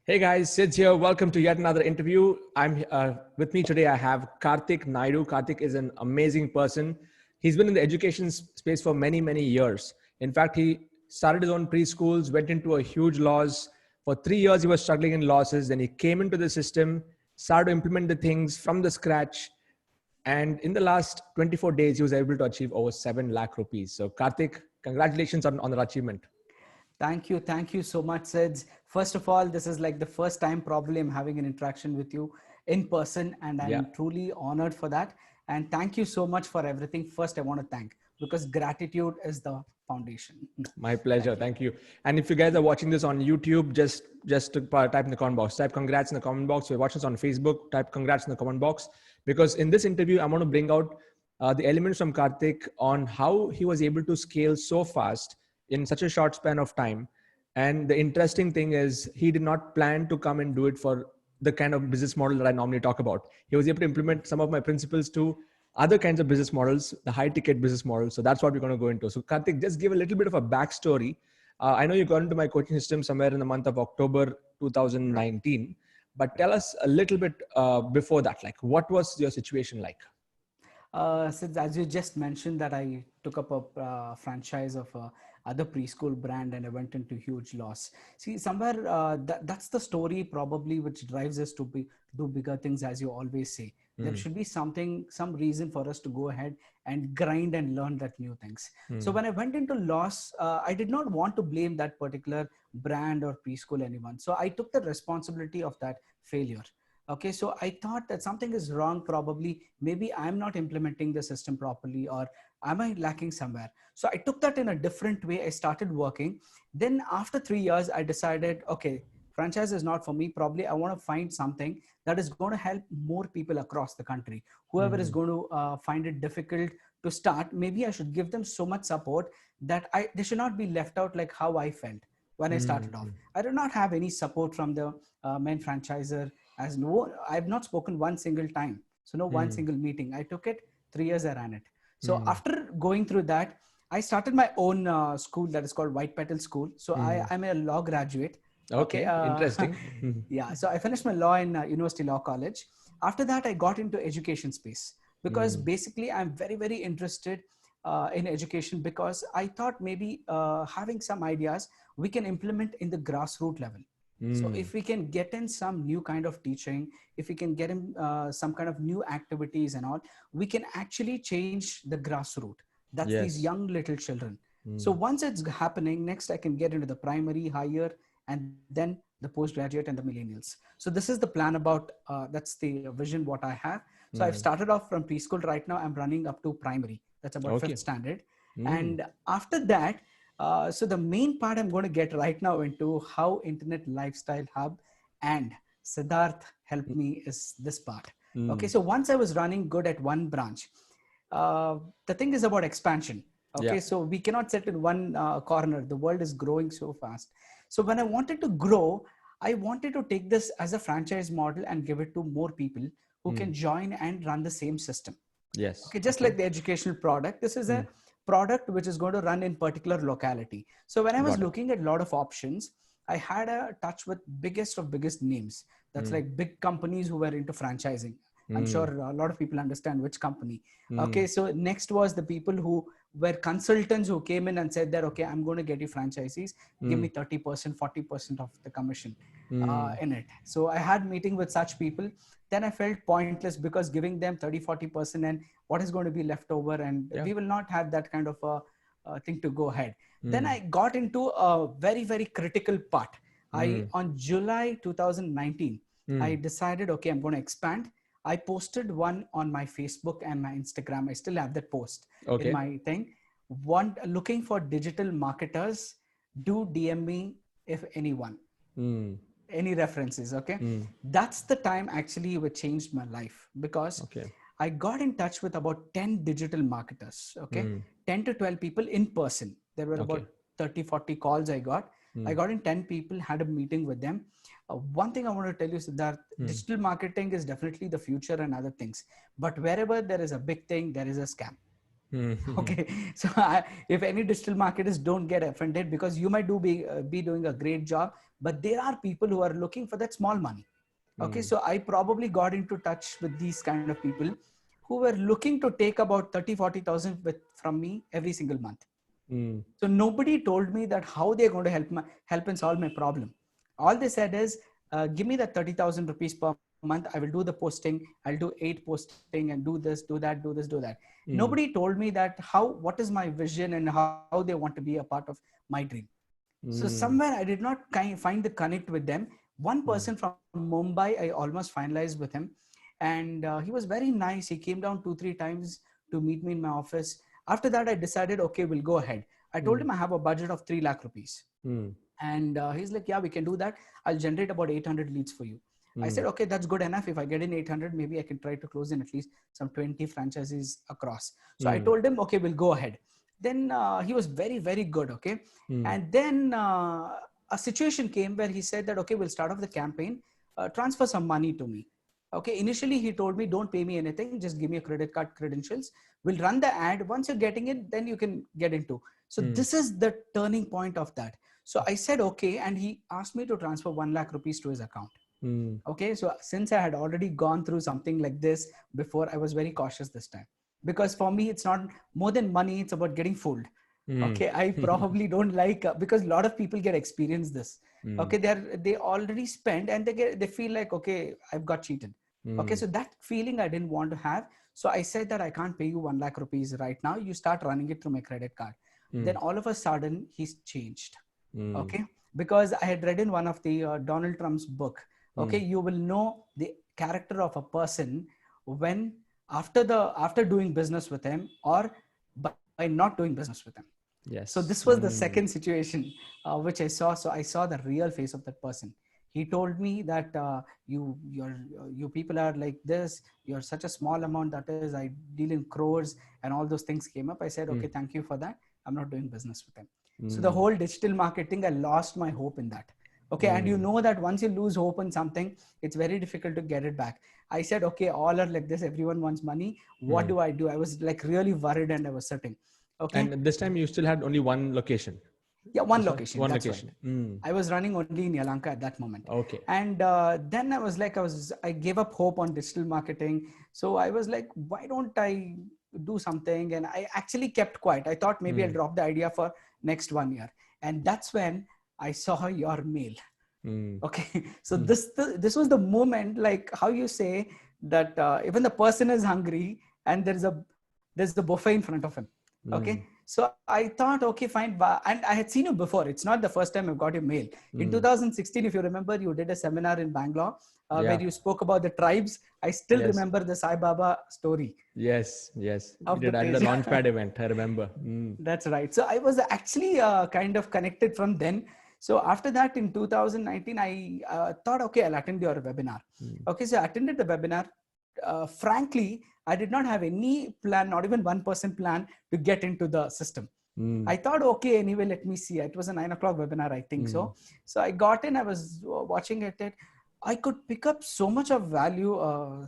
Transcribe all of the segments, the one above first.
Hey guys, Sid's here. Welcome to yet another interview. I'm with me today. I have Karthik Naidu. Karthik is an amazing person. He's been in the education space for many, many years. In fact, he started his own preschools, went into a huge loss. For 3 years, he was struggling in losses. Then he came into the system, started to implement the things from the scratch. And in the last 24 days, he was able to achieve over 7 lakh rupees. So Karthik, congratulations on that achievement. Thank you. Thank you so much, Sids. First of all, this is like the first time probably I'm having an interaction with you in person, and Yeah. I'm truly honored for that. And thank you so much for everything. First, I want to thank because gratitude is the foundation. My pleasure. Thank you. Thank you. And if you guys are watching this on YouTube, just to type in the comment box. Type congrats in the comment box. If you're watching this on Facebook, type congrats in the comment box. Because in this interview, I want to bring out the elements from Karthik on how he was able to scale so fast in such a short span of time. And the interesting thing is he did not plan to come and do it for the kind of business model that I normally talk about. He was able to implement some of my principles to other kinds of business models, the high ticket business models. So that's what we're going to go into. So Karthik, just give a little bit of a backstory. I know you got into my coaching system somewhere in the month of October 2019, but tell us a little bit before that, like what was your situation like? Since as you just mentioned that I took up a franchise of other preschool brand and I went into huge loss. See, somewhere that's the story probably which drives us to do bigger things, as you always say. There should be something, some reason for us to go ahead and grind and learn that new things. So when I went into loss, I did not want to blame that particular brand or preschool anyone. So I took the responsibility of that failure. Okay, so I thought that something is wrong. Probably, maybe I'm not implementing the system properly, or am I lacking somewhere? So I took that in a different way. I started working. Then after 3 years, I decided, okay, franchise is not for me. Probably I want to find something that is going to help more people across the country. Whoever is going to find it difficult to start, maybe I should give them so much support that they should not be left out like how I felt when I started off. I did not have any support from the main franchisor, as no, I've not spoken one single time. So no one single meeting. I took it, 3 years I ran it. So after going through that, I started my own school that is called White Petal School. So I'm a law graduate. Okay. Okay, interesting. Yeah. So I finished my law in University Law College. After that, I got into education space because basically I'm very, very interested in education, because I thought maybe having some ideas we can implement in the grassroots level. So if we can get in some new kind of teaching, if we can get in some kind of new activities and all, we can actually change the grassroots. That's these Yes. young little children. So once it's happening, next I can get into the primary, higher, and then the postgraduate and the millennials. So this is the plan about, that's the vision what I have. So I've started off from preschool. Right now I'm running up to primary. That's about Okay. fifth standard. And after that, so the main part I'm going to get right now into how Internet Lifestyle Hub and Siddharth helped me is this part. Okay, so once I was running good at one branch, the thing is about expansion. Okay, Yeah. so we cannot sit in one corner. The world is growing so fast. So when I wanted to grow, I wanted to take this as a franchise model and give it to more people who can join and run the same system. Yes. Okay, just like the educational product, this is a product which is going to run in particular locality. So when I was Got it. looking at a lot of options, I had a touch with biggest of biggest names. That's like big companies who were into franchising. I'm sure a lot of people understand which company. Okay, so next was the people who were consultants who came in and said that, okay, I'm going to get you franchisees, give me 30%, 40% of the commission in it. So I had meeting with such people. Then I felt pointless because giving them 30, 40% and what is going to be left over, and we will not have that kind of a thing to go ahead. Then I got into a very, very critical part. On July 2019, I decided, okay, I'm going to expand. I posted one on my Facebook and my Instagram. I still have that post in Okay. my thing. One, looking for digital marketers, do DM me if anyone, any references. Okay, that's the time actually which changed my life, because Okay. I got in touch with about 10 digital marketers. Okay, 10 to 12 people in person. There were Okay. about 30, 40 calls I got in 10 people, had a meeting with them. One thing I want to tell you is that digital marketing is definitely the future and other things, but wherever there is a big thing, there is a scam. Okay, so if any digital marketers, don't get offended, because you might be doing a great job, but there are people who are looking for that small money. Okay, so I probably got into touch with these kind of people who were looking to take about 30-40,000 from me every single month. So nobody told me that how they're going to help and solve my problem. All they said is, give me that 30,000 rupees per month. I will do the posting. I'll do 8 posting and do this, do that, do this, do that. Nobody told me that what is my vision and how they want to be a part of my dream. So somewhere I did not find the connect with them. One person from Mumbai, I almost finalized with him, and he was very nice. He came down 2-3 times to meet me in my office. After that, I decided, okay, we'll go ahead. I told him I have a budget of 3 lakh rupees. And he's like, yeah, we can do that. I'll generate about 800 leads for you. I said, okay, that's good enough. If I get in 800, maybe I can try to close in at least some 20 franchises across. So I told him, okay, we'll go ahead. Then he was very, very good. Okay. And then a situation came where he said that, okay, we'll start off the campaign, transfer some money to me. Okay. Initially, he told me, don't pay me anything. Just give me a credit card credentials. We'll run the ad. Once you're getting it, then you can get into. So this is the turning point of that. So I said, okay. And he asked me to transfer 1 lakh rupees to his account. Okay. So since I had already gone through something like this before, I was very cautious this time, because for me, it's not more than money. It's about getting fooled. Okay. I probably don't like, because a lot of people get experience this. Okay. They already spend and they feel like, okay, I've got cheated. Okay. So that feeling I didn't want to have. So I said that I can't pay you 1 lakh rupees right now. You start running it through my credit card. Then all of a sudden he's changed. Okay. Because I had read in one of the Donald Trump's book. Okay. You will know the character of a person when after doing business with him or by not doing business with him. Yes. So this was the second situation which I saw. So I saw the real face of that person. He told me that you people are like this. You're such a small amount. That is, I deal in crores, and all those things came up. I said, okay, thank you for that. I'm not doing business with him. So the whole digital marketing, I lost my hope in that. Okay. And you know that once you lose hope in something, it's very difficult to get it back. I said, okay, all are like this. Everyone wants money. What do I do? I was like really worried and I was sitting. Okay. And this time you still had only one location. Yeah, one location. One that's location. Right. I was running only in Yelahanka at that moment. Okay. And then I was like, I gave up hope on digital marketing. So I was like, why don't I do something? And I actually kept quiet. I thought maybe I'll drop the idea for next 1 year. And that's when I saw your mail. Okay. So this was the moment, like how you say that even the person is hungry and there's the buffet in front of him. Okay. So I thought, okay, fine. And I had seen you before. It's not the first time I've got your mail. In 2016, if you remember, you did a seminar in Bangalore where you spoke about the tribes. I still remember the Sai Baba story. Yes. Yes. I did a launchpad event. I remember. That's right. So I was actually kind of connected from then. So after that, in 2019, I thought, okay, I'll attend your webinar. Okay. So I attended the webinar. Frankly, I did not have any plan, not even 1% plan to get into the system. I thought, okay, anyway, let me see. It was a 9 o'clock webinar, I think so. So I got in, I was watching it. I could pick up so much of value,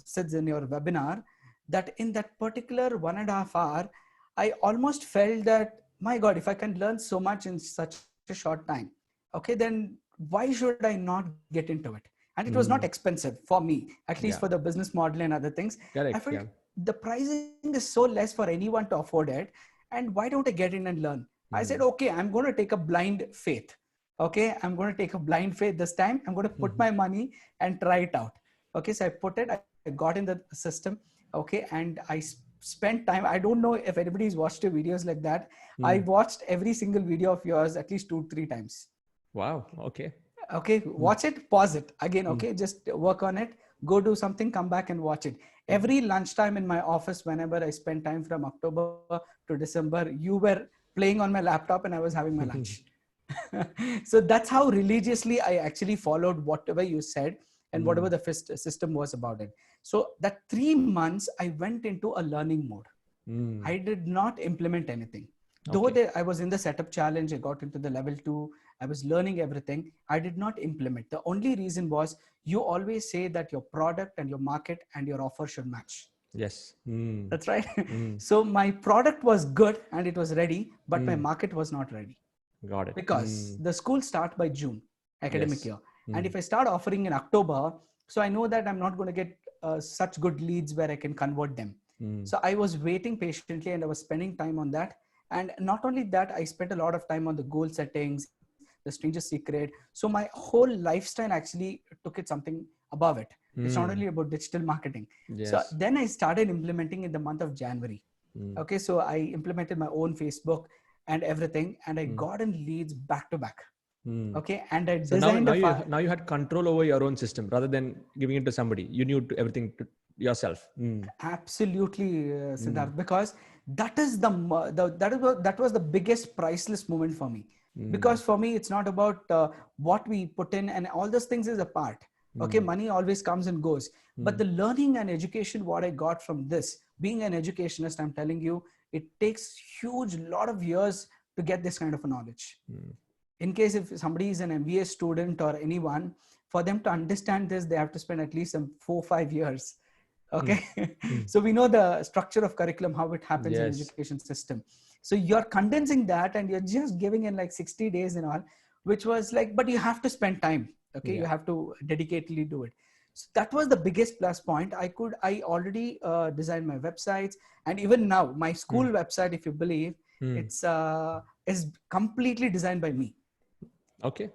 Siddh, in your webinar, that in that particular 1.5 hour, I almost felt that, my God, if I can learn so much in such a short time, okay, then why should I not get into it? And it was not expensive for me, at least for the business model and other things. Correct. I felt the pricing is so less for anyone to afford it. And why don't I get in and learn? I said, okay, I'm going to take a blind faith. Okay. I'm going to take a blind faith this time. I'm going to put my money and try it out. Okay. So I put it, I got in the system. Okay. And I spent time. I don't know if anybody's watched your videos like that. I watched every single video of yours at least 2-3 times. Wow. Okay. Okay, watch it, pause it again. Okay, just work on it, go do something, come back and watch it. Every lunchtime in my office, whenever I spent time from October to December, you were playing on my laptop and I was having my lunch. So that's how religiously I actually followed whatever you said and whatever the system was about it. So that 3 months, I went into a learning mode. I did not implement anything. Though I was in the setup challenge, I got into the level 2, I was learning everything. I did not implement. The only reason was you always say that your product and your market and your offer should match. Yes. That's right. So my product was good and it was ready, but my market was not ready. Got it. Because the school starts by June. academic Yes. year. And if I start offering in October, so I know that I'm not going to get such good leads where I can convert them. So I was waiting patiently and I was spending time on that. And not only that, I spent a lot of time on the goal settings, the Stranger's Secret. So my whole lifestyle actually took it something above it. It's not only about digital marketing. So Yes. then I started implementing in the month of January. Okay, so I implemented my own Facebook and everything, and I got in leads back to back. Okay, and I So now, designed a now you had control over your own system rather than giving it to somebody. You knew everything to yourself. absolutely, Siddharth, because that is that was the biggest priceless moment for me. Because for me, it's not about what we put in, and all those things is a part. Okay, money always comes and goes, but the learning and education what I got from this, being an educationist, I'm telling you, it takes huge lot of years to get this kind of a knowledge. In case if somebody is an MBA student or anyone, for them to understand this, they have to spend at least some 4 or 5 years. Okay. So we know the structure of curriculum, how it happens in Yes. education system. So you're condensing that and you're just giving in like 60 days and all, which was like, but you have to spend time. Okay. Yeah. You have to dedicatedly do it. So that was the biggest plus point. I already designed my websites, and even now my school website, if you believe, it's is completely designed by me. Okay.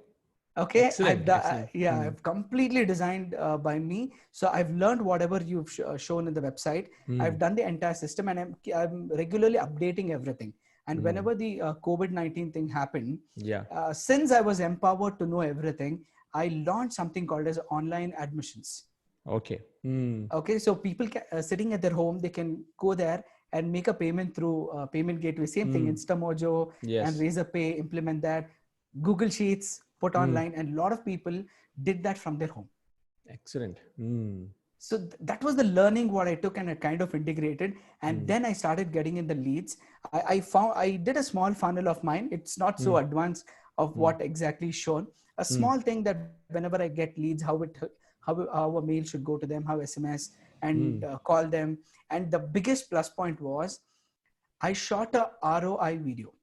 Okay, Excellent. Excellent. yeah, I've completely designed by me. So I've learned whatever you've shown in the website. I've done the entire system, and I'm regularly updating everything. And whenever the COVID-19 thing happened, Yeah. since I was empowered to know everything, I launched something called as online admissions. Okay. Okay, so people sitting at their home, they can go there and make a payment through payment gateway. Same thing, InstaMojo and Yes. Razorpay, implement that. Google Sheets, put online, and a lot of people did that from their home. Excellent. So that was the learning what I took and I kind of integrated. And then I started getting in the leads. I found I did a small funnel of mine. It's not so advanced of what exactly shown. A small thing that whenever I get leads, how a mail should go to them, how SMS and call them. And the biggest plus point was I shot a ROI video.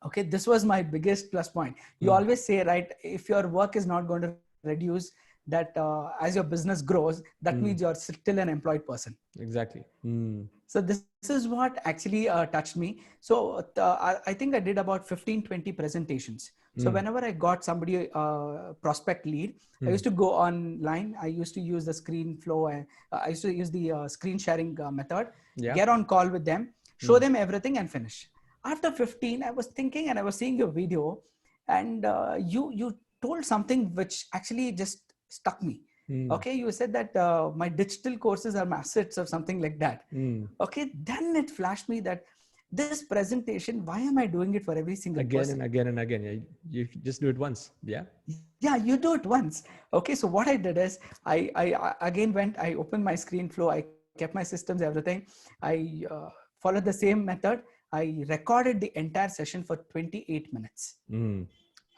Okay, this was my biggest plus point. You always say, right, if your work is not going to reduce, that as your business grows, that means you're still an employed person. Exactly. So this is what actually touched me. So I think I did about 15, 20 presentations. So whenever I got somebody prospect lead, I used to go online. I used to use the screen flow. And, I used to use the screen sharing method, Yeah. get on call with them, show them everything and finish. After 15, I was thinking and I was seeing your video, and you told something which actually just stuck me. Okay, you said that my digital courses are my assets or something like that. Okay, then it flashed me that this presentation, why am I doing it for every single Again person? and again and again. Yeah. You just do it once. Yeah. Yeah, you do it once. Okay, so what I did is I again went, I opened my screen flow, I kept my systems, everything. I followed the same method. I recorded the entire session for 28 minutes.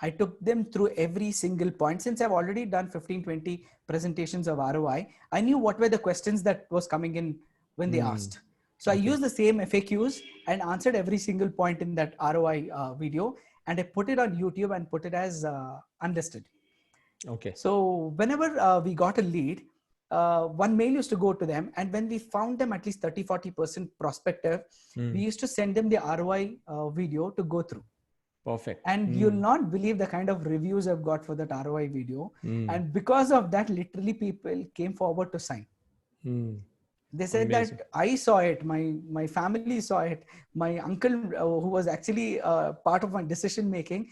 I took them through every single point. Since I've already done 15, 20 presentations of ROI, I knew what were the questions that was coming in when they asked. So I used the same FAQs and answered every single point in that ROI video, and I put it on YouTube and put it as unlisted. Okay. So whenever we got a lead, one mail used to go to them. And when we found them at least 30, 40% prospective, we used to send them the ROI video to go through. Perfect. And you'll not believe the kind of reviews I've got for that ROI video. And because of that, literally people came forward to sign. They said Amazing. that I saw it, my family saw it, my uncle who was actually part of my decision making,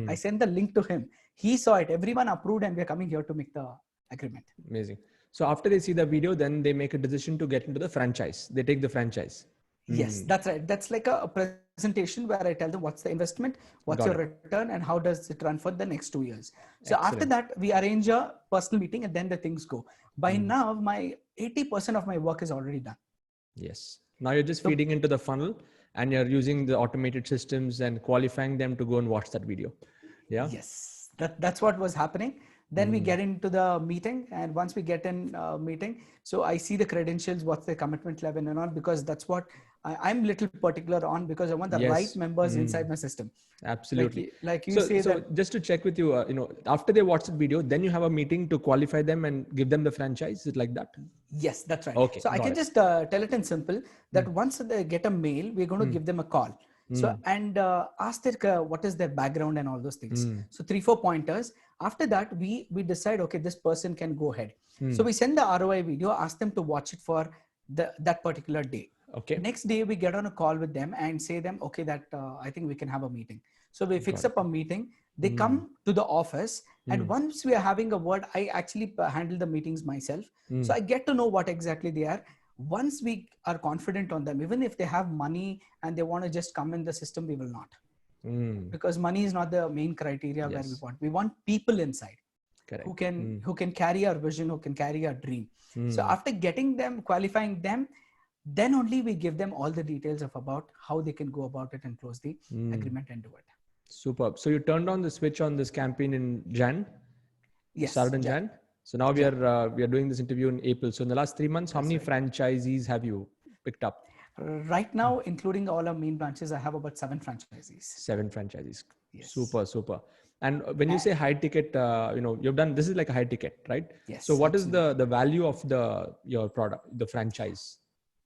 I sent the link to him. He saw it, everyone approved, and we're coming here to make the agreement. Amazing. So after they see the video, then they make a decision to get into the franchise. They take the franchise. Yes, that's right. That's like a presentation where I tell them what's the investment, what's Got your it. return, and how does it run for the next 2 years. So after Excellent. that, we arrange a personal meeting, and then the things go. By now, my 80% of my work is already done. Yes. Now you're just feeding into the funnel and you're using the automated systems and qualifying them to go and watch that video. Yeah. Yes, that's what was happening. Then we get into the meeting, and once we get in meeting, so I see the credentials, what's the commitment level and all, because that's what I'm little particular on, because I want the right members inside my system. Absolutely. Like you so, say so that. just to check with you, after they watch the video, then you have a meeting to qualify them and give them the franchise. Is it like that? Yes, that's right. Okay, So I got can it. just tell it in simple that once they get a mail, we're going to give them a call. So, and ask their what is their background and all those things. So 3-4 pointers. After that, we decide, okay, this person can go ahead. So we send the ROI video, ask them to watch it for that particular day. Okay. Next day, we get on a call with them and say them, okay, that I think we can have a meeting. So we fix up a meeting. They come to the office, and once we are having a word, I actually handle the meetings myself. So I get to know what exactly they are. Once we are confident on them, even if they have money and they want to just come in the system, we will not. Because money is not the main criteria where we want people inside. Correct. who can carry our vision, who can carry our dream. So after getting them, qualifying them, then only we give them all the details of about how they can go about it and close the agreement and do it. Superb. So you turned on the switch on this campaign in Jan. Yes, Started in Jan. So now we are doing this interview in April. So in the last 3 months, how many franchisees have you picked up? Right now, including all our main branches, I have about 7 franchisees. 7 franchisees. Yes. Super. And when you say high ticket, you've done, this is like a high ticket, right? Yes. So what is the value of your product, the franchise?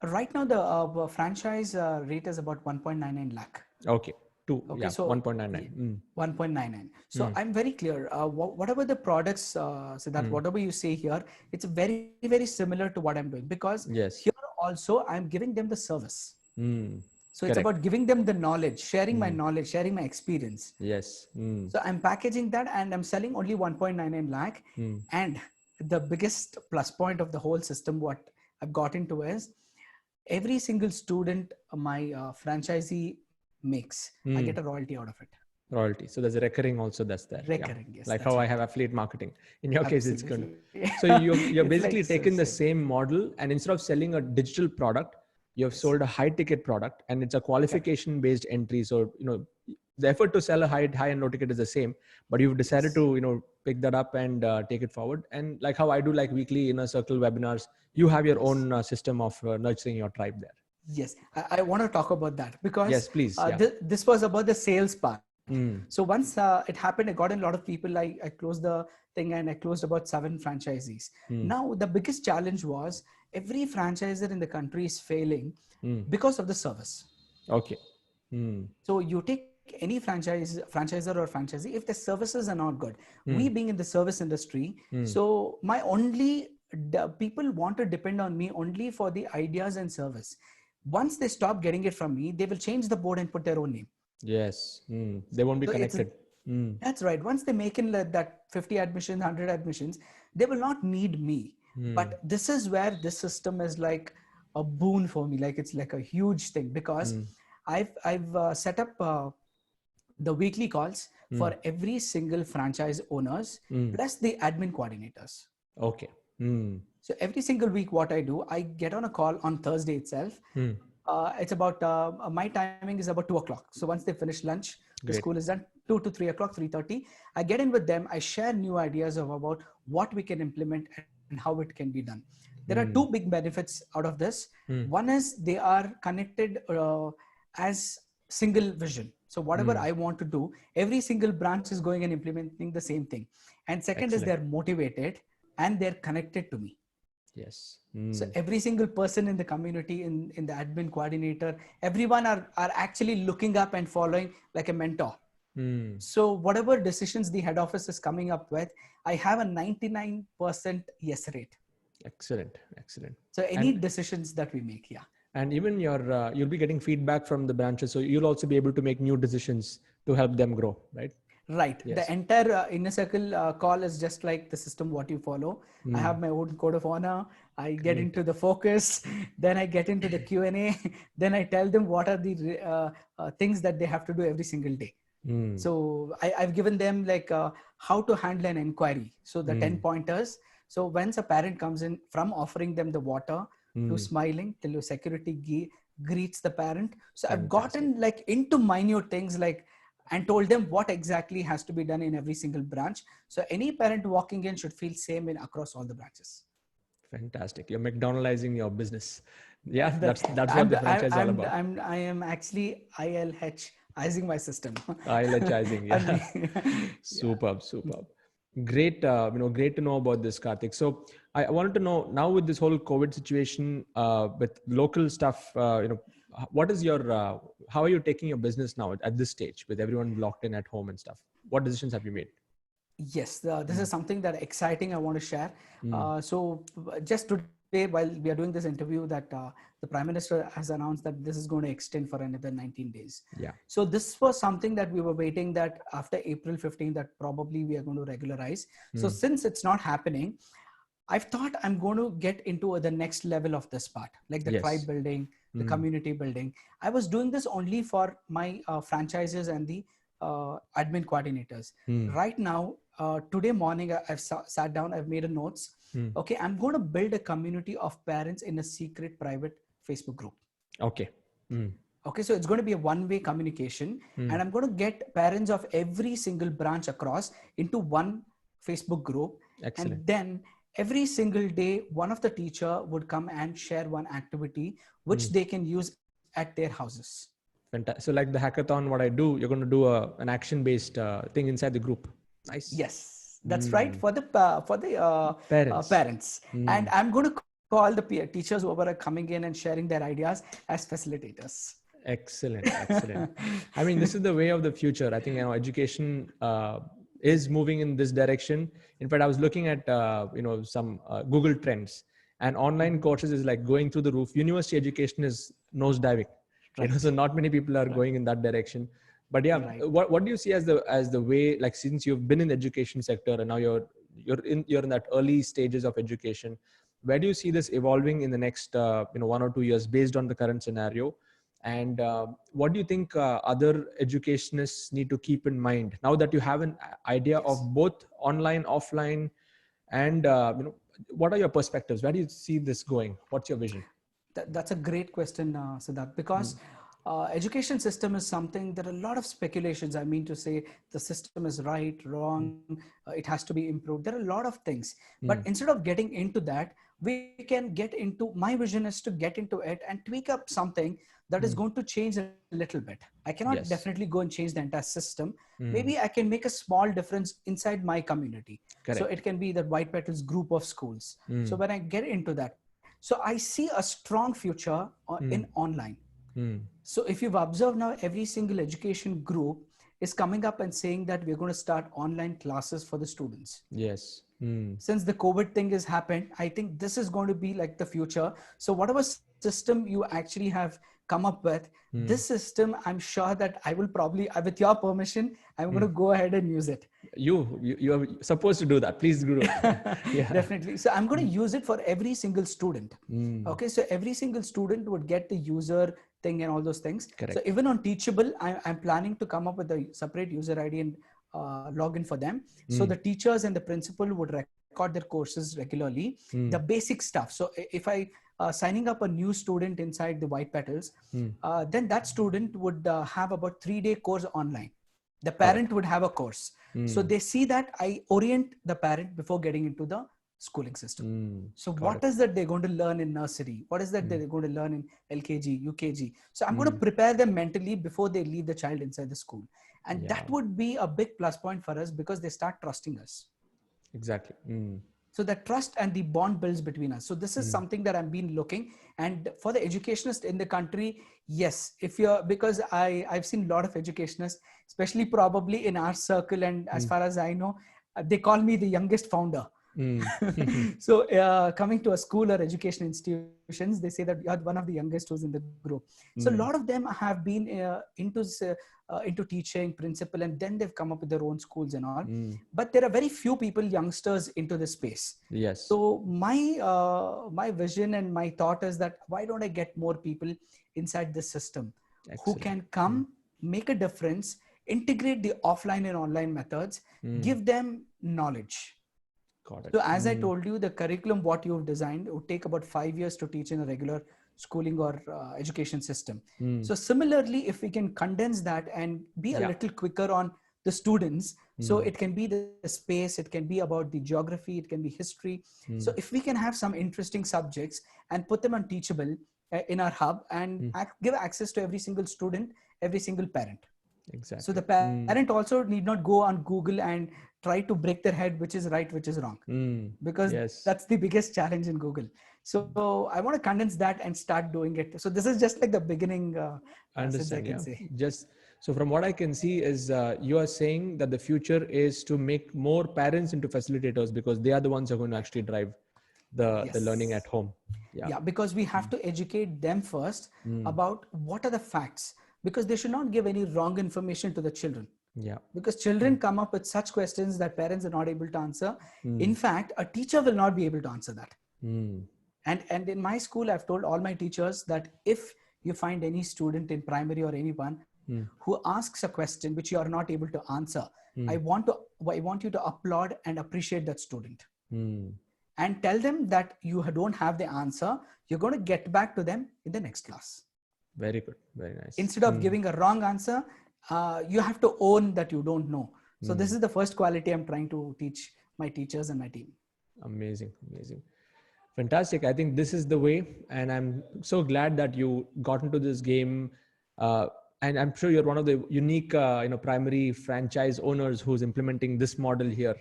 Right now, the franchise rate is about 1.99 lakh. Okay. So 1.99. 1.99. So I'm very clear. Whatever the products, Siddharth, whatever you say here, it's very, very similar to what I'm doing, because here also I'm giving them the service. So it's about giving them the knowledge, sharing my knowledge, sharing my experience. Yes. So I'm packaging that and I'm selling only 1.99 lakh. And the biggest plus point of the whole system, what I've got into is every single student my franchisee makes, I get a royalty out of it. Royalty. So there's a recurring also that's there. Recurring, yes. Like how I have affiliate marketing. In your case, it's good. Yeah. So you're basically like taken the same model, and instead of selling a digital product, you have sold a high ticket product, and it's a qualification based entry. So, the effort to sell a high and low ticket is the same, but you've decided to, pick that up and take it forward. And like how I do like weekly inner circle webinars, you have your own system of nurturing your tribe there. Yes, I want to talk about that, because yes, please. This was about the sales part. So once it happened, I got in a lot of people. I closed the thing and I closed about 7 franchisees. Now, the biggest challenge was every franchisor in the country is failing because of the service. Okay. So you take any franchisor or franchisee, if the services are not good, we being in the service industry, so people want to depend on me only for the ideas and service. Once they stop getting it from me, they will change the board and put their own name. Yes. They won't be connected. That's right. Once they make in that 50 admissions, 100 admissions, they will not need me. But this is where this system is like a boon for me. Like it's like a huge thing, because I've set up the weekly calls for every single franchise owners plus the admin coordinators. Okay. So every single week, what I do, I get on a call on Thursday itself. It's about my timing is about 2 o'clock. So once they finish lunch, the school is done, 2 to 3 o'clock, 3:30. I get in with them. I share new ideas about what we can implement and how it can be done. There are 2 big benefits out of this. One is they are connected as single vision. So whatever I want to do, every single branch is going and implementing the same thing. And second is they're motivated and they're connected to me. Yes. So every single person in the community, in the admin coordinator, everyone are actually looking up and following like a mentor. So whatever decisions the head office is coming up with, I have a 99% yes rate. Excellent. So any decisions that we make, And even you'll be getting feedback from the branches, so you'll also be able to make new decisions to help them grow, right? Right. Yes. The entire inner circle call is just like the system what you follow. I have my own code of honor. I get into the focus, then I get into the Q&A, then I tell them what are the things that they have to do every single day. So I've given them like how to handle an inquiry. So the 10 pointers. So once a parent comes in, from offering them the water to smiling till security greets the parent. So I've gotten like into minute things like, and told them what exactly has to be done in every single branch. So any parent walking in should feel same across all the branches. Fantastic. You're McDonaldizing your business. Yeah, that's what the franchise is all about. I am actually ILHizing my system. ILHizing, I yeah. mean, yeah. Superb. Great, great to know about this, Karthik. So I wanted to know now with this whole COVID situation, with local stuff, what is your, how are you taking your business now at this stage with everyone locked in at home and stuff? What decisions have you made? Yes, this Mm, is something that exciting I want to share. mm, Just today, while we are doing this interview, that the Prime Minister has announced that this is going to extend for another 19 days. yeah. So this was something that we were waiting that after April 15th, that probably we are going to regularize. So Mm, since it's not happening, I've thought I'm going to get into the next level of this part, like the tribe yes. building, the Mm, community building. I was doing this only for my franchises and the admin coordinators. mm, Right now, today morning, I've sat down, I've made a notes. mm. Okay, I'm going to build a community of parents in a secret private Facebook group. Okay. Mm, Okay, so it's going to be a one-way communication, mm. and I'm going to get parents of every single branch across into one Facebook group, and Excellent. then every single day, one of the teacher would come and share one activity which Mm. they can use at their houses. Fantastic. So like the hackathon, what I do, you're going to do an action-based thing inside the group. Nice. Yes, that's right Mm. for the Parents. parents, and Mm. I'm going to call the teachers who are coming in and sharing their ideas as facilitators. Excellent. I mean, this is the way of the future. I think education is moving in this direction. In fact, I was looking at some Google trends, and online Mhm. courses is like going through the roof. University education is nosediving. So Right, not many people are going in that direction. But yeah, right. what do you see as the way, like, since you've been in the education sector and now you're in that early stages of education, where do you see this evolving in the next 1 or 2 years based on the current scenario? And what do you think other educationists need to keep in mind now that you have an idea Yes. of both online, offline, and what are your perspectives? Where do you see this going? What's your vision? That's a great question, Siddharth, because Mm, education system is something, there are a lot of speculations. I mean to say the system is right, mm, wrong, it has to be improved. There are a lot of things. But mm, instead of getting into that, we can get into, my vision is to get into it and tweak up something that is mm. going to change a little bit. I cannot definitely Yes. go and change the entire system. Maybe Mm, I can make a small difference inside my community. So correct. it can be the White Petals group of schools. So Mm, when I get into that, so I see a strong future in mm, online. mm. So if you've observed now, every single education group is coming up and saying that we're going to start online classes for the students. Yes. Mm, Since the COVID thing has happened, I think this is going to be like the future. So whatever system you actually have come up with, this mm, system, I'm sure that I will probably, with your permission, I'm going to mm. go ahead and use it. You are supposed to do that. Please do it. Yeah. Definitely. So I'm going to Mm, use it for every single student. mm. Okay. So every single student would get the user thing and all those things. So Correct. even on Teachable, I'm planning to come up with a separate user ID and login for them. So Mm, the teachers and the principal would record their courses regularly, the mm, basic stuff. So if I signing up a new student inside the White Petals, mm. then that student would have about 3-day course online. The Got it. parent would have a course. So Mm, they see that I orient the parent before getting into the schooling system. mm. So Got what it. is that they're going to learn in nursery? What is that Mm, they're going to learn in LKG, UKG? So I'm going to mm. prepare them mentally before they leave the child inside the school. And Yeah, that would be a big plus point for us because they start trusting us. exactly. Mm, So that trust and the bond builds between us. So this is mm, something that I've been looking. And for the educationist in the country, yes, if you're, because I've seen a lot of educationists, especially probably in our circle, and as mm, far as I know, they call me the youngest founder. mm. So coming to a school or education institutions, they say that you're one of the youngest who's in the group. So a lot Mm, of them have been into teaching, principal, and then they've come up with their own schools and all. mm. But there are very few people, youngsters, into this space. Yes. So my vision and my thought is that why don't I get more people inside this system who Excellent. can Mm, come, make a difference, integrate the offline and online methods, mm. give them knowledge. Got it. So as I Mm, told you, the curriculum what you've designed would take about 5 years to teach in a regular schooling or education system. mm. So similarly, if we can condense that and be a Yeah. little quicker on the students, so Mm, it can be the space, it can be about the geography, it can be history. So mm. if we can have some interesting subjects and put them on Teachable, in our hub and give access to every single student, every single parent. Exactly. So the parent also need not go on Google and try to break their head, which is right, which is wrong, because Yes. that's the biggest challenge in Google. So I want to condense that and start doing it. So this is just like the beginning, I since I understand. can Yeah. say. Just so from what I can see is you are saying that the future is to make more parents into facilitators because they are the ones who are going to actually drive the learning at Yes. home. Yeah. Yeah, because we have to educate them first about what are the facts, because they should not give any wrong information to the children, Yeah. because children come up with such questions that parents are not able to answer. In Mm. fact, a teacher will not be able to answer that. Mm. And in my school, I've told all my teachers that if you find any student in primary or anyone who asks a question which you are not able to answer, I want you to applaud and appreciate that student, Mm. and tell them that you don't have the answer. You're going to get back to them in the next class. Very good. Very nice. Instead of giving a wrong answer, you have to own that you don't know. So this is the first quality I'm trying to teach my teachers and my team. Amazing. Amazing. Fantastic. I think this is the way, and I'm so glad that you got into this game. And I'm sure you're one of the unique, primary franchise owners who's implementing this model here,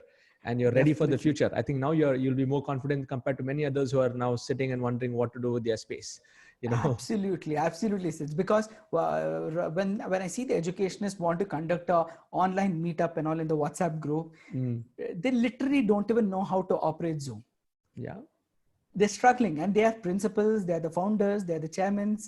and you're ready for the Definitely. future. I think now you'll be more confident compared to many others who are now sitting and wondering what to do with their space. Absolutely, absolutely. It's because when I see the educationists want to conduct a online meetup and all in the WhatsApp group, they literally don't even know how to operate Zoom. Yeah. They're struggling, and they are principals, they're the founders, they're the chairmen.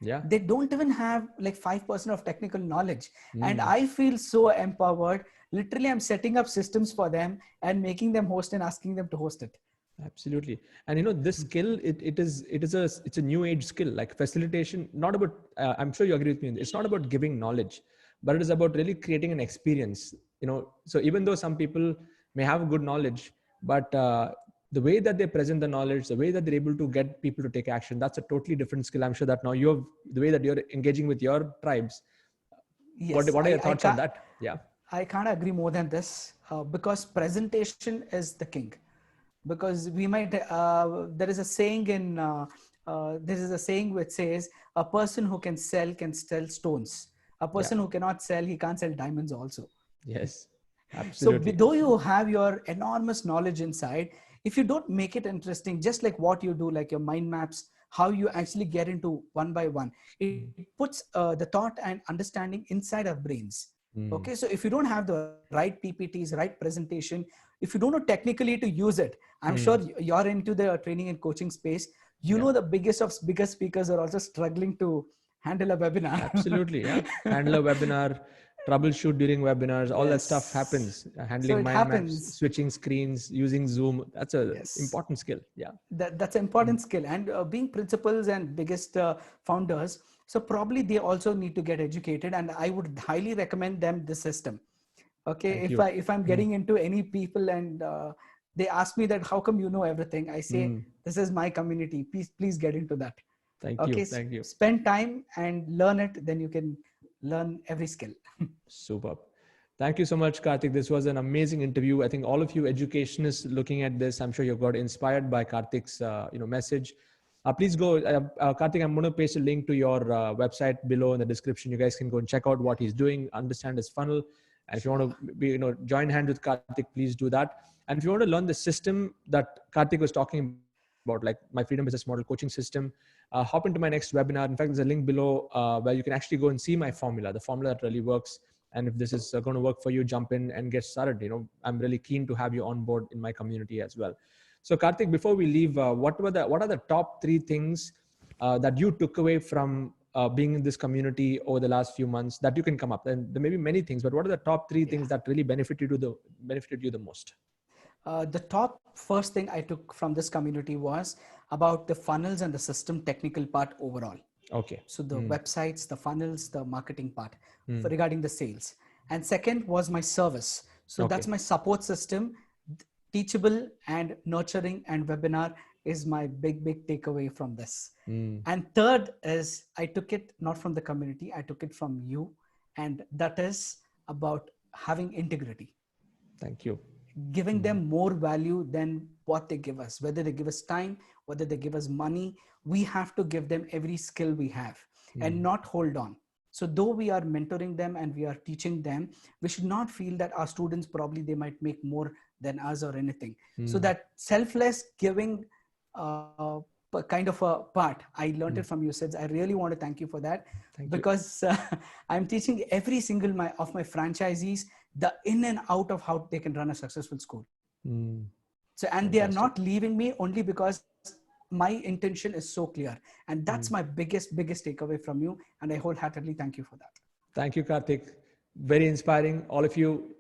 Yeah. They don't even have like 5% of technical knowledge. And I feel so empowered. Literally, I'm setting up systems for them and making them host and asking them to host it. Absolutely. And this skill, it's a new age skill, like facilitation, not about, I'm sure you agree with me. It's not about giving knowledge, but it is about really creating an experience. So even though some people may have good knowledge, but the way that they present the knowledge, the way that they're able to get people to take action, that's a totally different skill. I'm sure that now the way that you're engaging with your tribes. Yes, What are your I thoughts on can't, that? Yeah. I can't agree more than this, because presentation is the king. Because we might, there is a saying this is a saying which says, a person who can sell stones. A Yeah. person who cannot sell, he can't sell diamonds also. Yes. So Absolutely. though you have your enormous knowledge inside, if you don't make it interesting, just like what you do, like your mind maps, how you actually get into one by one, it puts the thought and understanding inside our brains. Okay, so if you don't have the right PPTs, right presentation, if you don't know technically to use it, I'm sure you're into the training and coaching space. You know, the biggest speakers are also struggling to handle a webinar. Absolutely. Yeah. Handle a webinar, troubleshoot during webinars, all that stuff Yes. happens. So Handling it mind maps, happens. switching screens, using Zoom. That's a Yes. important skill. Yeah. That's an important skill. And being principals and biggest founders, so probably they also need to get educated, and I would highly recommend them this system. Okay, Thank you. if I'm getting into any people and they ask me that how come you know everything, I say this is my community, please get into that. Thank you. Okay, Thank you. spend time and learn it, then you can learn every skill. Superb. Thank you so much, Karthik. This was an amazing interview. I think all of you educationists looking at this, I'm sure you got inspired by Karthik's message. Please go, Karthik. I'm going to paste a link to your website below in the description. You guys can go and check out what he's doing, understand his funnel, and if you want to join hands with Karthik, please do that. And if you want to learn the system that Karthik was talking about, like my Freedom Business Model coaching system, hop into my next webinar. In fact, there's a link below where you can actually go and see my formula, the formula that really works. And if this is going to work for you, jump in and get started. I'm really keen to have you on board in my community as well. So Karthik, before we leave, what are the top 3 things that you took away from being in this community over the last few months that you can come up? And there may be many things, but what are the top 3 things that really benefited you the most? The top first thing I took from this community was about the funnels and the system technical part overall. Okay. So the websites, the funnels, the marketing part regarding the sales. And second was my service. So that's my support system. Teachable and nurturing and webinar is my big takeaway from this. And third is I took it not from the community, I took it from you. And that is about having integrity. Thank you. Giving them more value than what they give us, whether they give us time, whether they give us money. We have to give them every skill we have and not hold on. So though we are mentoring them and we are teaching them, we should not feel that our students probably they might make more than us or anything. So that selfless giving kind of a part, I learned it from you, Sids. I really want to thank you for that. Thank you. Because I'm teaching every single of my franchisees the in and out of how they can run a successful school. So, and they are not leaving me only because my intention is so clear. And that's my biggest takeaway from you. And I wholeheartedly thank you for that. Thank you, Karthik. Very inspiring. All of you,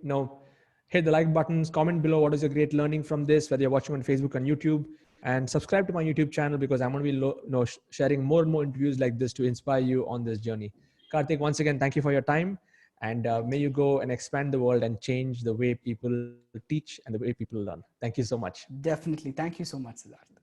hit the like buttons, comment below what is your great learning from this, whether you're watching on Facebook and YouTube, and subscribe to my YouTube channel because I'm going to be sharing more and more interviews like this to inspire you on this journey. Karthik, once again, thank you for your time, and may you go and expand the world and change the way people teach and the way people learn. Thank you so much. Definitely. Thank you so much, Siddharth.